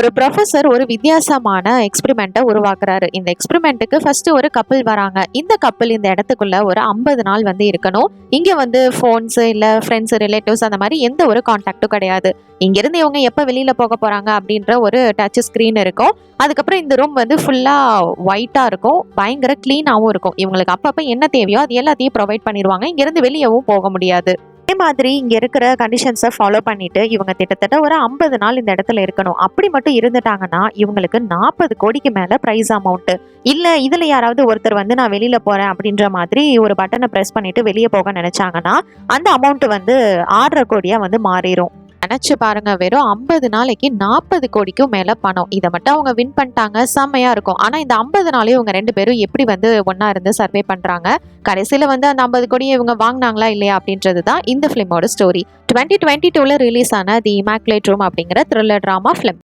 ஒரு ப்ரொஃபசர் ஒரு வித்தியாசமான எக்ஸ்பெரிமெண்ட்டை உருவாக்குறாரு. இந்த எக்ஸ்பெரிமெண்ட்டுக்கு ஃபர்ஸ்ட் ஒரு கப்பல் வராங்க. இந்த கப்பல் இந்த இடத்துக்குள்ள ஒரு 50 நாள் வந்து இருக்கணும். இங்க வந்து ஃபோன்ஸ் இல்ல ஃப்ரெண்ட்ஸ், ரிலேட்டிவ்ஸ் அந்த மாதிரி எந்த ஒரு கான்டாக்டும் கிடையாது. இங்கிருந்து இவங்க எப்ப வெளியில போக போறாங்க அப்படின்ற ஒரு டச் ஸ்கிரீன் இருக்கும். அதுக்கப்புறம் இந்த ரூம் வந்து ஃபுல்லா ஒயிட்டா இருக்கும். பயங்கர கிளீனாவும் இருக்கும். இவங்களுக்கு அப்பப்ப என்ன தேவையோ அது எல்லாத்தையும் ப்ரொவைட் பண்ணிடுவாங்க. இங்கிருந்து வெளியவும் போக முடியாது. அதே மாதிரி இங்க இருக்கிற கண்டிஷன்ஸை ஃபாலோ பண்ணிட்டு இவங்க கிட்டத்தட்ட ஒரு 50 நாள் இந்த இடத்துல இருக்கணும். அப்படி மட்டும் இருந்துட்டாங்கன்னா இவங்களுக்கு 40 கோடிக்கு மேல பிரைஸ் அமௌண்ட். இல்ல இதுல யாராவது ஒருத்தர் வந்து நான் வெளியில போறேன் அப்படின்ற மாதிரி ஒரு பட்டனை பிரஸ் பண்ணிட்டு வெளியே போக நினைச்சாங்கன்னா அந்த அமௌண்ட் வந்து 6.5 கோடியா வந்து மாறிடும். நினைச்சு பாருங்க, வெறும் 50 நாளைக்கு 40 கோடிக்கும் மேல பணம். இதை மட்டும் அவங்க வின் பண்ணிட்டாங்க, செம்மையா இருக்கும். ஆனா இந்த 50 நாளையும் இவங்க 2 பேரும் எப்படி வந்து ஒன்னா இருந்து சர்வே பண்றாங்க, கடைசியில வந்து அந்த 50 கோடியை இவங்க வாங்கினாங்களா இல்லையா அப்படின்றது தான் இந்த ஃபிலிமோட ஸ்டோரி. 2022ல ரிலீஸ் ஆன தி இமாக்குலேட் ரூம் அப்படிங்கிற த்ரில்லர் டிராமா ஃபிலிம்.